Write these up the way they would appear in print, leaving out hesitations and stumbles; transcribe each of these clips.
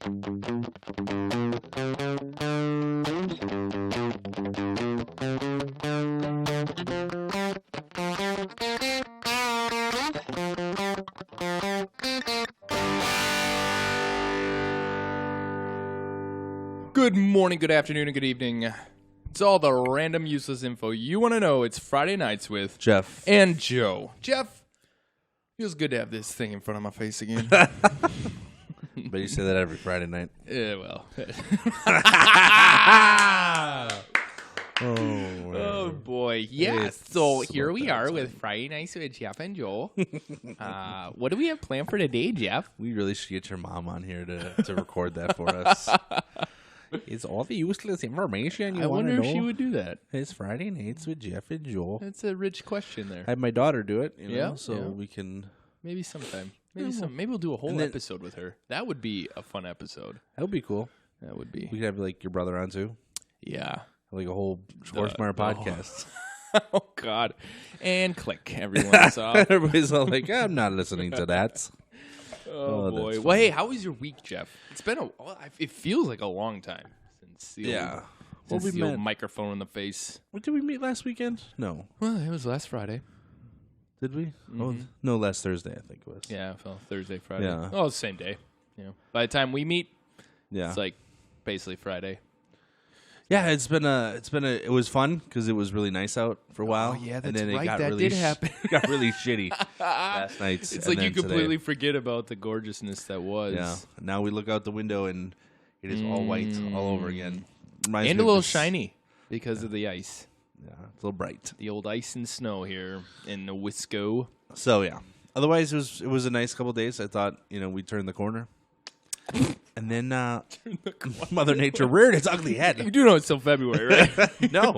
Good morning, good afternoon, and good evening. It's all the random, useless info you want to know. It's Friday nights with Jeff and Joe. Jeff, feels good to have this thing in front of my face again. But you say that every Friday night. Yeah, well. Oh, boy. Yeah, so here we are with Friday nights with Jeff and Joe. What do we have planned for today, Jeff? We really should get your mom on here to record that for us. It's all the useless information you want to know. I wonder if she would do that. It's Friday nights with Jeff and Joel. That's a rich question there. I had my daughter do it, so we can... Maybe sometime. Maybe we'll do a whole episode with her. That would be a fun episode. That would be cool. That would be. We could have, like, your brother on, too. Yeah. Like a whole Schwarzmeyer podcast. Oh, God. And click. Everyone's off. Everybody's all like, I'm not listening to that. Oh, boy. Well, hey, how was your week, Jeff? It's been it feels like a long time since the old microphone in the face. What, did we meet last weekend? No. Well, it was last Friday. Did we? Mm-hmm. Oh, no, last Thursday, I think it was. Yeah, well, Thursday, Friday. Yeah. Oh, it's the same day. By the time we meet, yeah, it's like basically Friday. Yeah, it was fun because it was really nice out for a while. Oh, yeah, that's and then right. It got that really did happen. got really shitty last night. It's like you completely forget about the gorgeousn's that was. Yeah. Now we look out the window and it is all white all over again. And a little shiny because of the ice. Yeah, it's a little bright. The old ice and snow here in the Wisco. So, yeah. Otherwise, it was a nice couple of days. I thought, we turned the corner. And then Mother Nature reared its ugly head. You do know it's still February, right? No.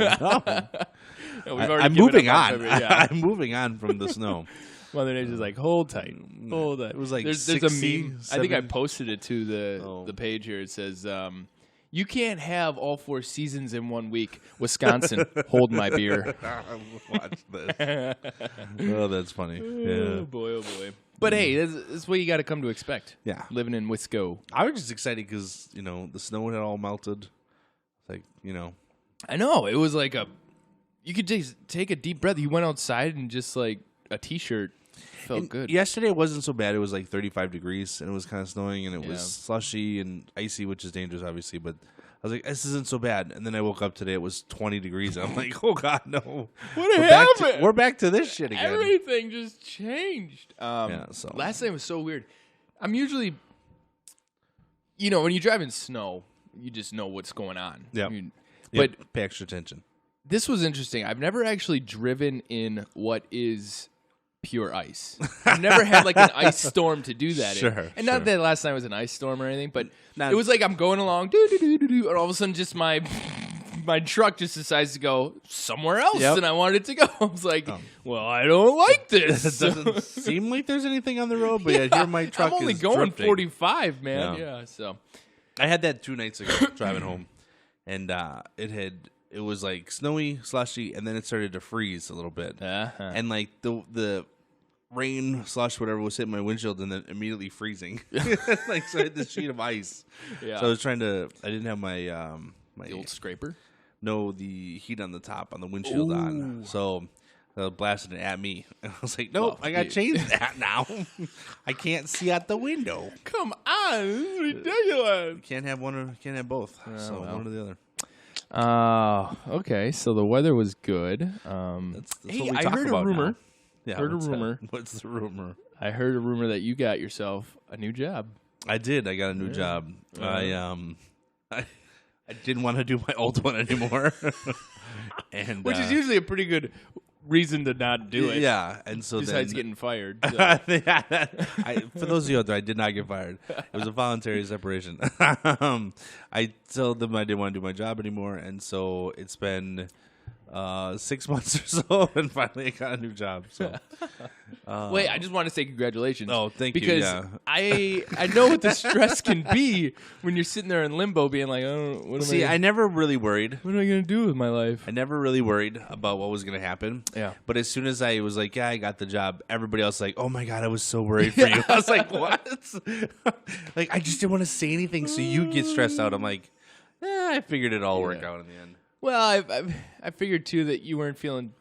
I'm moving on. Yeah. I'm moving on from the snow. Mother Nature's like, hold tight. Hold tight. It was like there's a meme. 70. I think I posted it to the page here. It says, you can't have all 4 seasons in 1 week. Wisconsin, hold my beer. Watch this. Oh, that's funny. Yeah. Oh, boy. But hey, that's what you got to come to expect. Yeah. Living in Wisco. I was just excited because, the snow had all melted. Like, I know. It was like you could take a deep breath. You went outside and just like a T-shirt felt good. Yesterday it wasn't so bad. It was like 35 degrees and it was kind of snowing and it was slushy and icy, which is dangerous, obviously. But I was like, this isn't so bad. And then I woke up today. It was 20 degrees. And I'm like, oh, God, no. What happened? We're back to this shit again. Everything just changed. So last night was so weird. I'm usually, when you drive in snow, you just know what's going on. Yeah. But pay extra attention. This was interesting. I've never actually driven in what is pure ice. I've never had like an ice storm to do that in. And not that last night was an ice storm or anything, but it was like I'm going along, and all of a sudden just my truck just decides to go somewhere else, and I wanted it to go. I was like, well, I don't like this. It doesn't seem like there's anything on the road, but here my truck is I'm only going drifting. 45, man. Yeah, so. I had that 2 nights ago driving home, and it was like snowy, slushy, and then it started to freeze a little bit. And like the rain, slush, whatever was hitting my windshield and then immediately freezing. Like, so I had this sheet of ice. Yeah. So I didn't have my the old scraper? No, the heat on the top on the windshield on. So I blasted it at me. And I was like, nope, I got to change that now. I can't see out the window. Come on, this is ridiculous. Can't have both. So one or the other. Okay. So the weather was good. That's hey, what we I talk heard about a rumor. Now. Yeah, heard a rumor. What's the rumor? I heard a rumor that you got yourself a new job. I did. I got a new job. I didn't want to do my old one anymore. And which is usually a pretty good reason to not do it. Yeah, and so besides getting fired. So. For those of you out there, I did not get fired. It was a voluntary separation. I told them I didn't want to do my job anymore, and so it's been 6 months or so, and finally I got a new job. So, wait, I just want to say congratulations. Oh, thank you. Because I know what the stress can be when you're sitting there in limbo, being like, "Oh, what am I never really worried. What am I going to do with my life?" I never really worried about what was going to happen. Yeah. But as soon as I was like, "Yeah, I got the job," everybody else was like, "Oh my god, I was so worried for you." I was like, "What?" Like, I just didn't want to say anything, so you get stressed out. I'm like, I figured it all work out in the end. Well, I figured too that you weren't feeling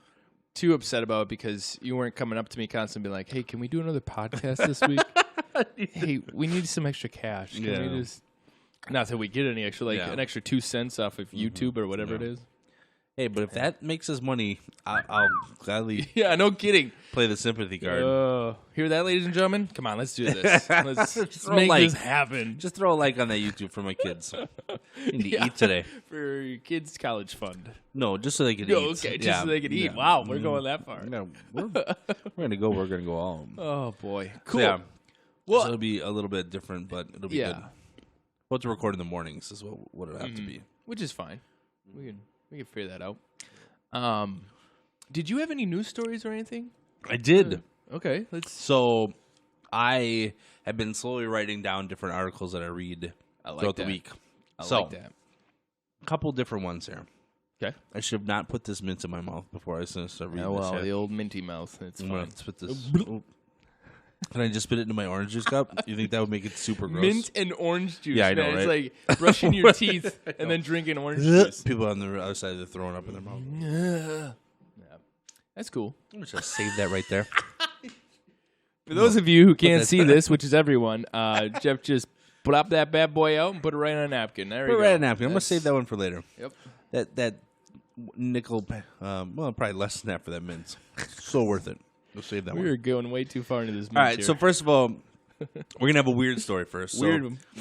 too upset about it because you weren't coming up to me constantly being like, "Hey, can we do another podcast this week? Hey, we need some extra cash. Can we just not that we get any extra, like an extra 2 cents off of YouTube or whatever it is." Hey, but if that makes us money, I'll gladly no kidding. Play the sympathy card. Hear that, ladies and gentlemen? Come on, let's do this. Let's make this happen. Just throw a like on that YouTube for my kids. Need to eat today. For your kids' college fund. No, just so they can eat. Okay, just so they can eat. Wow, we're going that far. No, we're gonna go. We're gonna go all. Oh boy, cool. So, well, it'll be a little bit different, but it'll be good. We'll have to record in the mornings. Is what it'll have to be, which is fine. We can figure that out. Did you have any news stories or anything? I did. Okay, So, I have been slowly writing down different articles that I read throughout the week. I like that. A couple different ones here. Okay. I should have not put this mint in my mouth before I start reading this. The old minty mouth. It's fine. Spit this. Can I just spit it into my orange juice cup? You think that would make it super gross? Mint and orange juice. Yeah, I know, man. right? It's like brushing your teeth and then drinking orange juice. People on the other side, they're throwing up in their mouth. Yeah. That's cool. I'm going to just save that right there. For those of you who can't see this, which is everyone, Jeff just plopped that bad boy out and put it right on a napkin. There we go. Put it right on a napkin. I'm going to save that one for later. Yep. That nickel, probably less than that for that mint. So worth it. We'll save that one. We're going way too far into this. All right, so first of all, we're going to have a weird story first.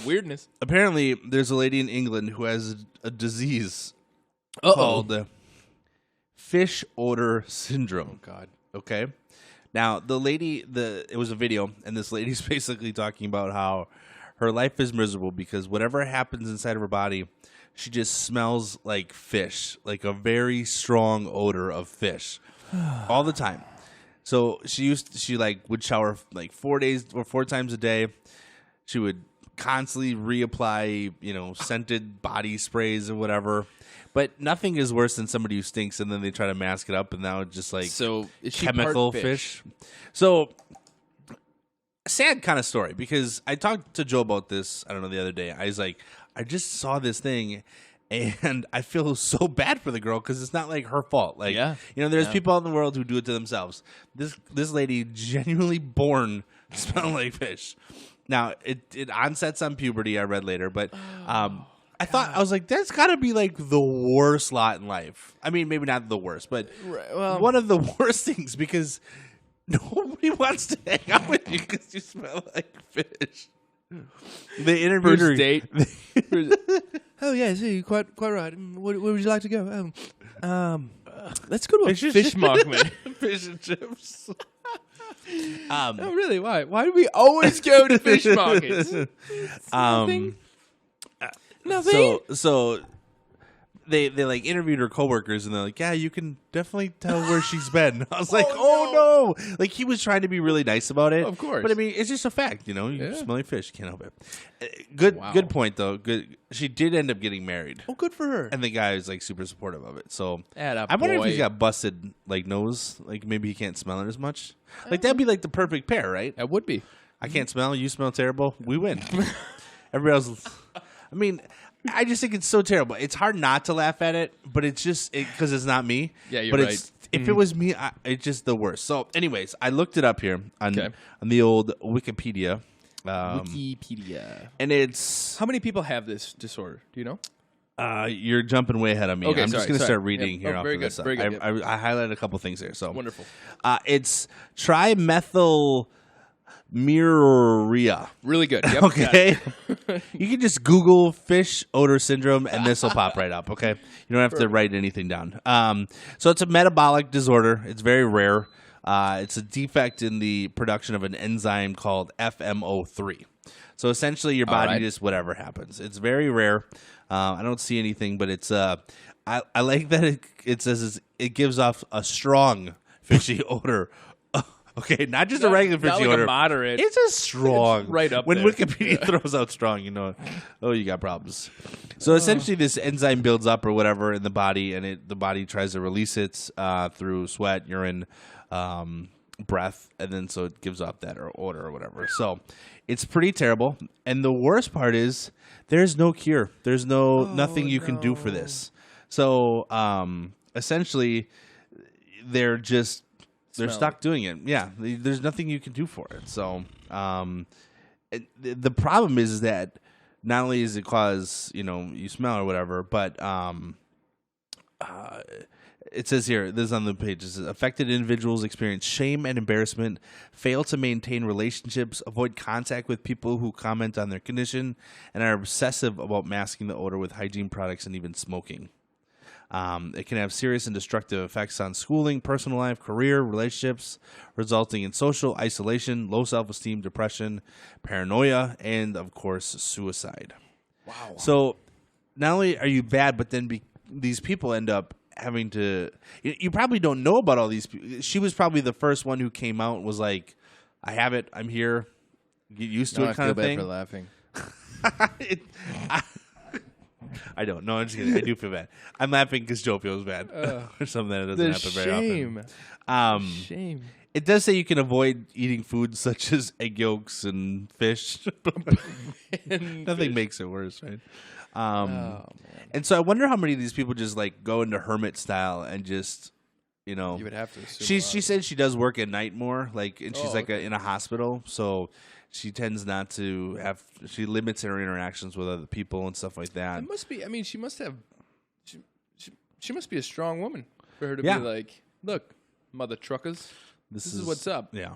Weirdness. Apparently, there's a lady in England who has a disease called fish odor syndrome. Oh, God. Okay? Now, the lady, it was a video, and this lady's basically talking about how her life is miserable because whatever happens inside of her body, she just smells like fish, like a very strong odor of fish all the time. So she would shower like 4 times a day. She would constantly reapply, scented body sprays or whatever. But nothing is worse than somebody who stinks and then they try to mask it up and now it's just like is she chemical part fish. So sad kind of story because I talked to Joe about this, I don't know, the other day. I was like, I just saw this thing and I feel so bad for the girl because it's not like her fault. Like, there's people out in the world who do it to themselves. This lady genuinely born smelling like fish. Now, it onsets on puberty, I read later, but I was like, that's got to be like the worst lot in life. I mean, maybe not the worst, but one of the worst things because nobody wants to hang out with you because you smell like fish. They interviewed her. First date. Oh yeah, see, quite right. Where would you like to go? Let's go to a fish market. Fish and chips. Oh really? Why? Why do we always go to fish markets? Nothing. Nothing. So they like interviewed her coworkers and they're like, yeah, you can definitely tell where she's been. I was like, oh no! Like he was trying to be really nice about it, of course. But I mean, it's just a fact, you smell like fish, can't help it. Good point though. Good. She did end up getting married. Oh, good for her. And the guy was like super supportive of it. So I wonder if he's got busted like nose, like maybe he can't smell it as much. Like that'd be like the perfect pair, right? That would be. I can't smell. You smell terrible. We win. Everybody else. I mean, I just think it's so terrible. It's hard not to laugh at it, but it's just because it's not me. Yeah, you're right. If it was me, it's just the worst. So, anyways, I looked it up here on the old Wikipedia. Wikipedia. And it's... How many people have this disorder? Do you know? You're jumping way ahead of me. Okay, I'm just going to start reading here off very of good, this. very good. I highlighted a couple things here. So wonderful. It's trimethylmiria. Really good. Yep, okay. You can just Google fish odor syndrome and this will pop right up. Okay. You don't have to write anything down. So it's a metabolic disorder. It's very rare. It's a defect in the production of an enzyme called FMO3. So essentially, your body just whatever happens. It's very rare. I don't see anything, but it's I like that it says it gives off a strong fishy odor. Okay, not just a regular fishy odor. A moderate. It's a strong. It's right up when there. Wikipedia throws out strong, you know, you got problems. So essentially, this enzyme builds up or whatever in the body, and the body tries to release it through sweat, urine, breath, and then so it gives off that odor or whatever. So it's pretty terrible. And the worst part is there's no cure. There's nothing you can do for this. So essentially, they're stuck doing it. Yeah, there's nothing you can do for it. So the problem is that not only does it cause you smell or whatever, but it says here, this is on the page, it says, affected individuals experience shame and embarrassment, fail to maintain relationships, avoid contact with people who comment on their condition, and are obsessive about masking the odor with hygiene products and even smoking. It can have serious and destructive effects on schooling, personal life, career, relationships, resulting in social isolation, low self-esteem, depression, paranoia, and, of course, suicide. Wow. So not only are you bad, but then these people end up having to... You probably don't know about all these people. She was probably the first one who came out and was like, I have it, I'm here, get used to it kind of thing. I feel bad for laughing. I don't. No, I'm just kidding. I do feel bad. I'm laughing because Joe feels bad. Or something that doesn't happen very often. Shame. It does say you can avoid eating foods such as egg yolks and fish. Nothing makes it worse, right? And so I wonder how many of these people just like go into hermit style and just, You would have to assume. She said she does work at night more, and she's in a hospital, so she tends not to have. She limits her interactions with other people and stuff like that. It must be. I mean, she must have. She must be a strong woman for her to be like, look, mother truckers, this is what's up. Yeah,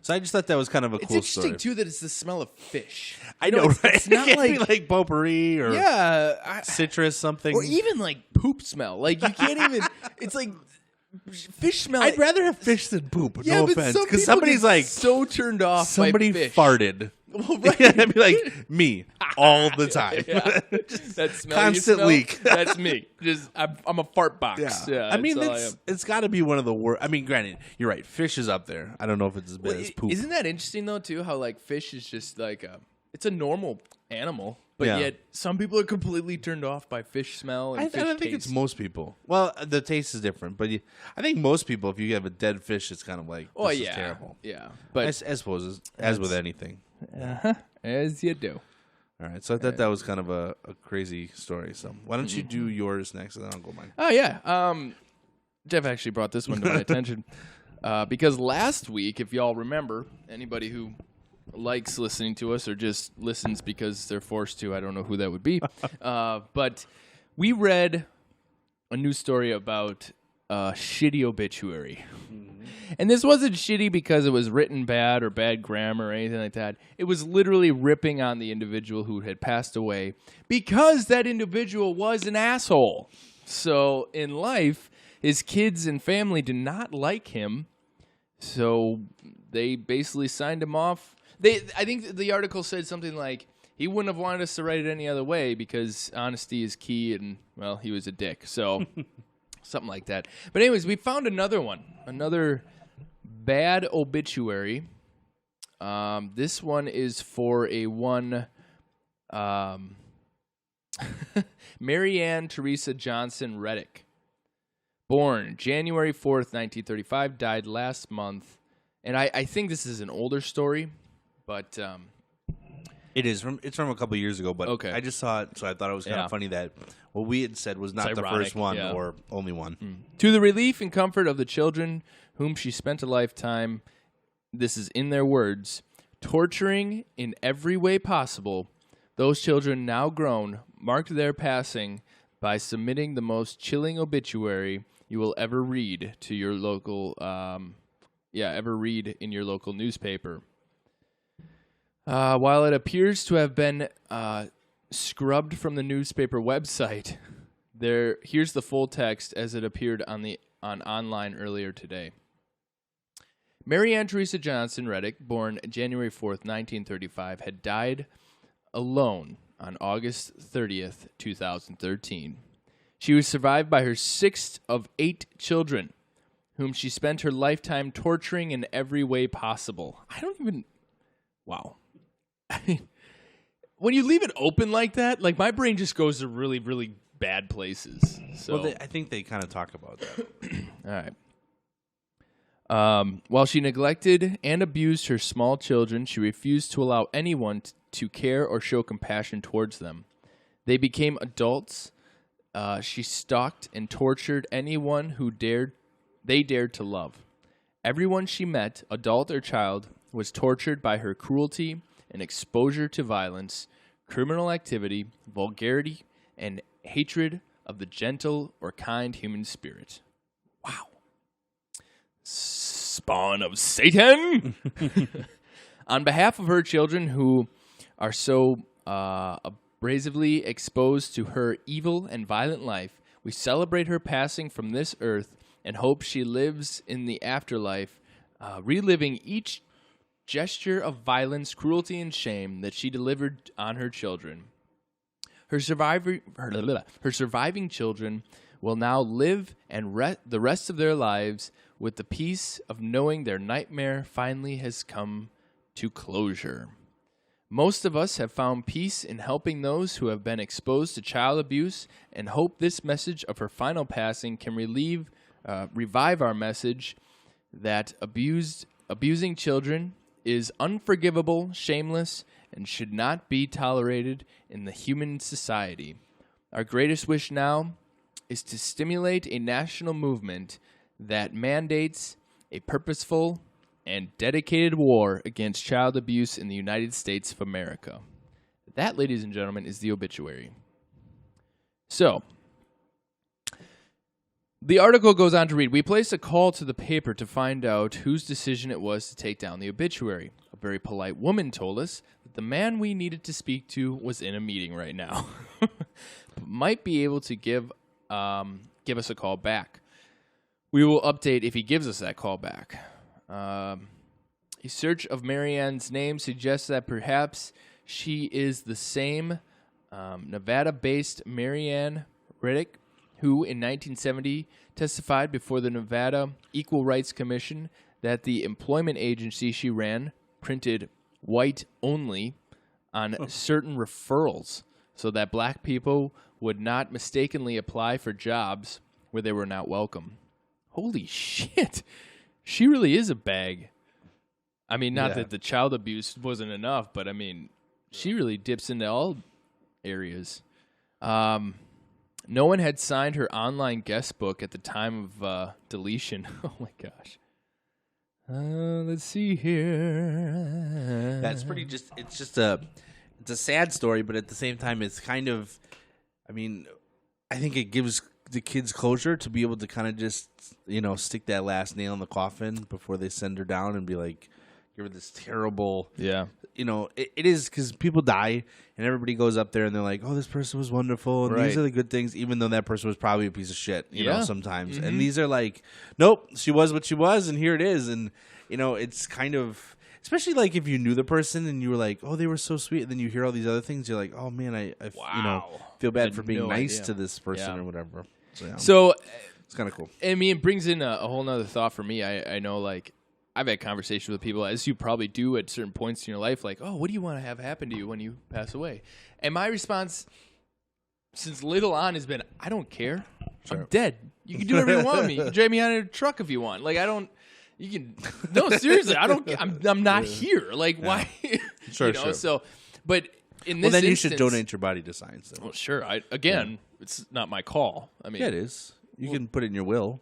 So I just thought that was kind of a cool story. It's interesting too that it's the smell of fish. I know, right? It's not like potpourri or citrus something, or even like poop smell. Like you can't even. It's like. Fish smell. I'd rather have fish than poop. Yeah, no offense, because somebody's like so turned off. Somebody by fish. farted. Well, right. I'd be like me all the time. That smell constant leak. That's me. I'm a fart box. Yeah. I mean, it's got to be one of the worst. I mean, granted, you're right. Fish is up there. I don't know if it's as bad as poop. Isn't that interesting though? Too how like fish is just like it's a normal animal. But yet, some people are completely turned off by fish smell and fish taste. I think it's most people. Well, the taste is different, but I think most people, if you have a dead fish, it's kind of like, this is terrible. Yeah, but I suppose as with anything. As you do. All right, so I thought that was kind of a crazy story. So why don't you do yours next, and then I'll go mine. Oh, yeah. Jeff actually brought this one to my attention because last week, if y'all remember, anybody who likes listening to us or just listens because they're forced to. I don't know who that would be. But we read a news story about shitty obituary. Mm-hmm. And this wasn't shitty because it was written bad or bad grammar or anything like that. It was literally ripping on the individual who had passed away because that individual was an asshole. So in life, his kids and family did not like him. So they basically signed him off. I think the article said something like, he wouldn't have wanted us to write it any other way because honesty is key and, well, he was a dick. So, something like that. But anyways, we found another one. Another bad obituary. This one is for a Marianne Teresa Johnson Reddick. Born January 4th, 1935. Died last month. And I think this is an older story. But it's from a couple years ago, but okay. I just saw it, so I thought it was kind of funny that what we had said was not the first one or only one. To the relief and comfort of the children whom she spent a lifetime, this is in their words, torturing in every way possible, those children now grown marked their passing by submitting the most chilling obituary you will ever read to your local, ever read in your local newspaper. While it appears to have been scrubbed from the newspaper website, here's the full text as it appeared on online earlier today. Mary Ann Teresa Johnson Reddick, born January 4th, 1935, had died alone on August 30th, 2013. She was survived by her sixth of 8 children, whom she spent her lifetime torturing in every way possible. Wow. I mean, when you leave it open like that, like my brain just goes to really, really bad places. So well, I think they kind of talk about that. All right. While she neglected and abused her small children, she refused to allow anyone to care or show compassion towards them. They became adults. She stalked and tortured anyone who they dared to love. Everyone she met, adult or child, was tortured by her cruelty and exposure to violence, criminal activity, vulgarity, and hatred of the gentle or kind human spirit. Wow. Spawn of Satan! On behalf of her children who are so abrasively exposed to her evil and violent life, we celebrate her passing from this earth and hope she lives in the afterlife, reliving each gesture of violence, cruelty, and shame that she delivered on her children. Her surviving children will now live and the rest of their lives with the peace of knowing their nightmare finally has come to closure. Most of us have found peace in helping those who have been exposed to child abuse and hope this message of her final passing can revive our message that abusing children is unforgivable, shameless, and should not be tolerated in the human society. Our greatest wish now is to stimulate a national movement that mandates a purposeful and dedicated war against child abuse in the United States of America. That, ladies and gentlemen, is the obituary. So, the article goes on to read, we placed a call to the paper to find out whose decision it was to take down the obituary. A very polite woman told us that the man we needed to speak to was in a meeting right now. Might be able to give us a call back. We will update if he gives us that call back. A search of Marianne's name suggests that perhaps she is the same Nevada-based Marianne Reddick, who in 1970 testified before the Nevada Equal Rights Commission that the employment agency she ran printed white only on certain referrals so that black people would not mistakenly apply for jobs where they were not welcome. Holy shit. She really is a bag. I mean, not that the child abuse wasn't enough, but I mean, she really dips into all areas. No one had signed her online guest book at the time of deletion. Oh my gosh. Let's see here. That's pretty it's a sad story, but at the same time, it's kind of, I mean, I think it gives the kids closure to be able to kind of just, stick that last nail in the coffin before they send her down and be like, give her this terrible, it is because people die and everybody goes up there and they're like, oh, this person was wonderful and these are the good things, even though that person was probably a piece of shit, you know, sometimes. Mm-hmm. And these are like, nope, she was what she was and here it is. And, it's kind of, especially like if you knew the person and you were like, oh, they were so sweet. And then you hear all these other things. You're like, oh man, I feel bad for being nice to this person or whatever. So it's kind of cool. I mean, it brings in a whole nother thought for me. I know, like, I've had conversations with people, as you probably do at certain points in your life, like, oh, what do you want to have happen to you when you pass away? And my response, since little on, has been, I don't care. Sure. I'm dead. You can do whatever you want me. You can drive me out in a truck if you want. Like, you can, no, seriously, I'm not here. Like, why? Sure. So, but in this then instance, you should donate your body to science. Then. Well, sure. It's not my call. I mean, yeah, it is. You can put it in your will.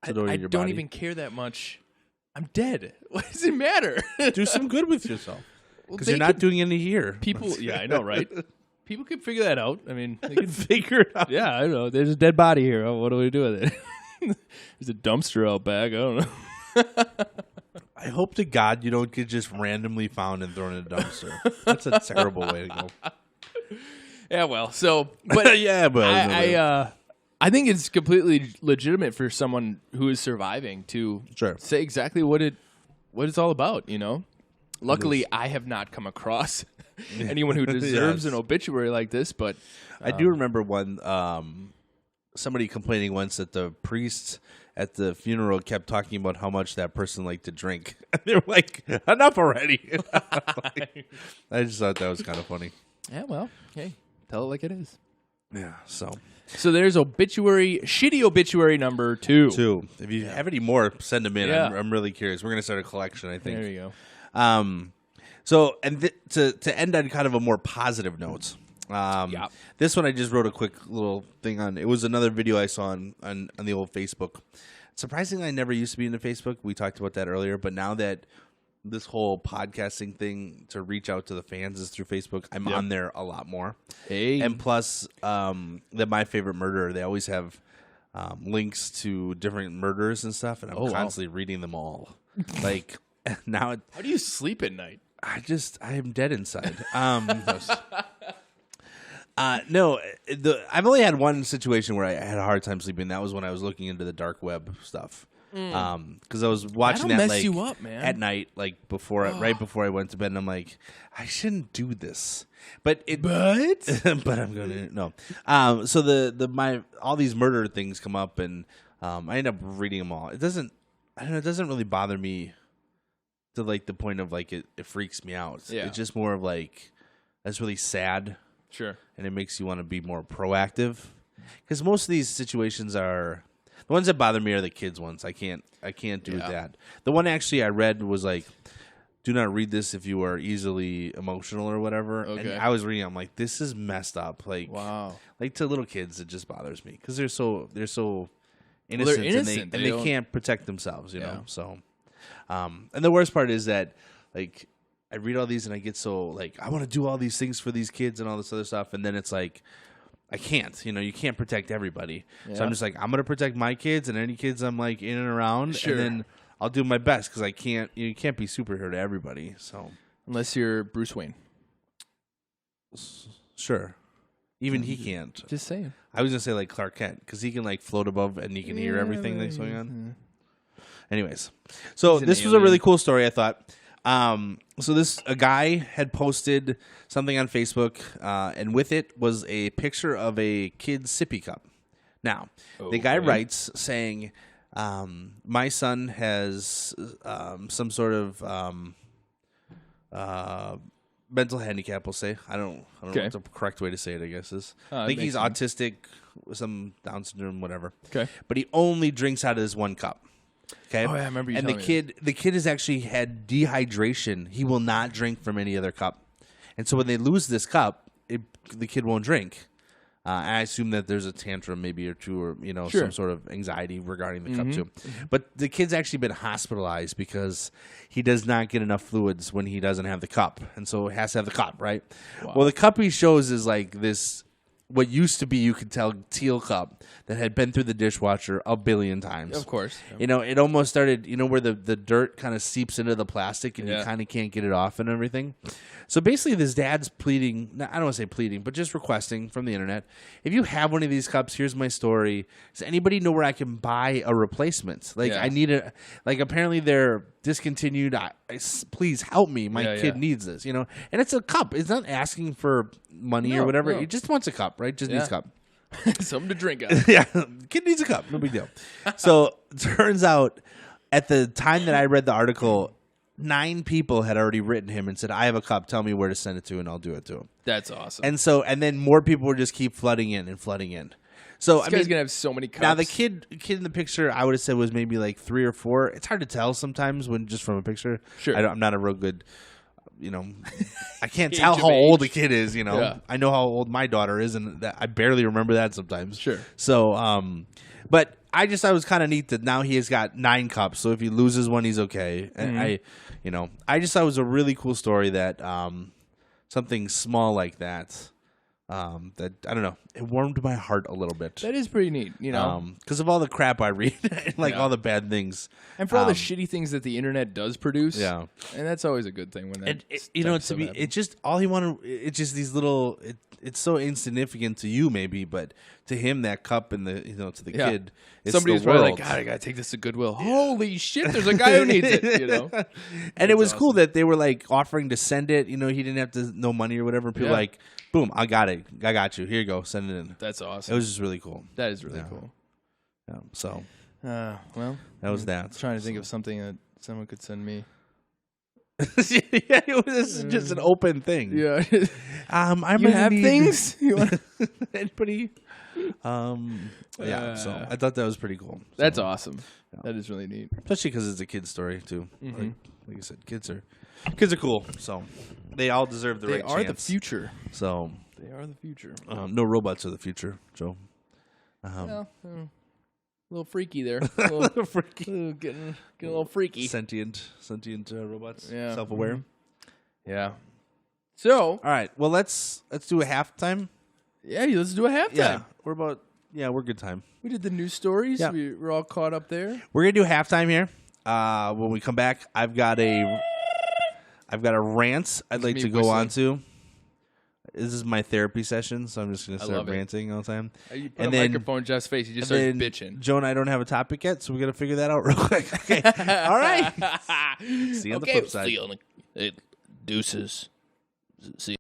I don't even care that much. I'm dead. What does it matter? Do some good with yourself. Because you're not doing any here. People, I know, right? People can figure that out. I mean, they can figure it out. Yeah, I don't know. There's a dead body here. Oh, what do we do with it? There's a dumpster out back. I don't know. I hope to God you don't get just randomly found and thrown in a dumpster. That's a terrible way to go. Yeah, well, but I think it's completely legitimate for someone who is surviving to say exactly what it what it's all about, you know? Luckily, I have not come across anyone who deserves an obituary like this, but... I do remember somebody complaining once that the priests at the funeral kept talking about how much that person liked to drink. They were like, enough already. I just thought that was kind of funny. Yeah, well, hey, tell it like it is. Yeah, so there's shitty obituary number 2. If you have any more, send them in. Yeah. I'm really curious. We're going to start a collection, I think. There you go. So, and to end on kind of a more positive note, this one I just wrote a quick little thing on. It was another video I saw on the old Facebook. Surprisingly, I never used to be into Facebook. We talked about that earlier, but now that this whole podcasting thing to reach out to the fans is through Facebook, I'm on there a lot more. Hey, and plus, that My Favorite Murder, they always have links to different murders and stuff, and I'm constantly reading them all. Like now, how do you sleep at night? I am dead inside. No, I've only had one situation where I had a hard time sleeping. That was when I was looking into the dark web stuff. Because I was watching that mess you up, man. At night, like right before I went to bed, and I'm like, I shouldn't do this, but I'm going to no. So all these murder things come up, and I end up reading them all. It doesn't really bother me to like the point of like it freaks me out. Yeah. It's just more of like that's really sad. Sure. And it makes you want to be more proactive, because most of these situations are. The ones that bother me are the kids ones. I can't do that. The one actually I read was like, do not read this if you are easily emotional or whatever. Okay. And I was reading, I'm like, this is messed up. Like, wow. Like to little kids, it just bothers me because they're so innocent, they're innocent. and they can't protect themselves, you know. So, and the worst part is that like I read all these and I get so like I want to do all these things for these kids and all this other stuff, and then it's like. I can't, you can't protect everybody. Yeah. So I'm just like, I'm going to protect my kids and any kids I'm like in and around. Sure. And then I'll do my best because you can't be superhero to everybody. So unless you're Bruce Wayne. Sure. Even he can't. Just saying. I was going to say like Clark Kent because he can like float above and he can hear everything that's going on. Yeah. Anyways. So this was a really cool story, I thought. So a guy had posted something on Facebook, and with it was a picture of a kid's sippy cup. Now, the guy writes saying, my son has some sort of mental handicap, we'll say. I don't know what the correct way to say it, I guess is. I think he's autistic, some Down syndrome, whatever. Okay. But he only drinks out of this one cup. Okay. Oh, yeah, I remember you telling me. The kid has actually had dehydration. He will not drink from any other cup. And so when they lose this cup, the kid won't drink. I assume that there's a tantrum maybe or two or, sure. some sort of anxiety regarding the cup too. But the kid's actually been hospitalized because he does not get enough fluids when he doesn't have the cup. And so he has to have the cup, right? Wow. Well, the cup he shows is like this, what used to be, you could tell, teal cup that had been through the dishwasher a billion times. Of course. It almost started, where the dirt kind of seeps into the plastic and you kind of can't get it off and everything. So basically this dad's pleading, I don't want to say pleading, but just requesting from the internet, if you have one of these cups, here's my story. Does anybody know where I can buy a replacement? Like I need apparently they're discontinued. Please help me. My kid needs this, And it's a cup. It's not asking for money or whatever. He just wants a cup, right? Just needs a cup. Something to drink out. Yeah. Kid needs a cup. No big deal. So turns out at the time that I read the article, 9 people had already written him and said, I have a cup. Tell me where to send it to and I'll do it to him. That's awesome. And then more people would just keep flooding in. So this guy's going to have so many cups. Now the kid in the picture I would have said was maybe like 3 or 4. It's hard to tell sometimes when just from a picture. Sure. I'm not a real good... I can't tell how old the kid is, Yeah. I know how old my daughter is, and I barely remember that sometimes. Sure. So, but I was kind of neat that now he has got 9 cups, so if he loses one, he's okay. And I just thought it was a really cool story that something small like that, that, I don't know, it warmed my heart a little bit. That is pretty neat, because of all the crap I read, all the bad things. And for all the shitty things that the internet does produce. Yeah. And that's always a good thing when that it's just all he wanted, it's just these little, it's so insignificant to you maybe, but to him that cup and the to the kid, it's somebody's the world. probably like, God, I gotta take this to Goodwill. Holy shit, there's a guy who needs it. And it was cool that they were like offering to send it. He didn't have to no money or whatever. People like, boom, I got it, I got you. Here you go, send it in. That's awesome. It was just really cool. That is really cool. Yeah, so, well, that was that. I was trying to think of something that someone could send me. Yeah, it was just an open thing. Yeah. I you have things? You want anybody? Yeah, so I thought that was pretty cool. So, that's awesome. Yeah. That is really neat. Especially because it's a kid's story, too. Mm-hmm. Like I said, kids are cool. So they all deserve the right chance. They are the future. So they are the future. No robots are the future, Joe. A little freaky there. A little freaky. Getting a little freaky. Sentient robots. Yeah. Self-aware. Mm-hmm. Yeah. So, all right. Well, let's do a halftime. Yeah, let's do a halftime. Yeah, we're good time. We did the news stories. Yeah. We're all caught up there. We're gonna do halftime here. When we come back, I've got a rant I'd like to go on to. This is my therapy session, so I'm just going to start ranting all the time. You put a microphone in Jeff's face. You just start bitching. Joe and I don't have a topic yet, so we got to figure that out real quick. Okay. All right. See you on the flip side. Deuces. See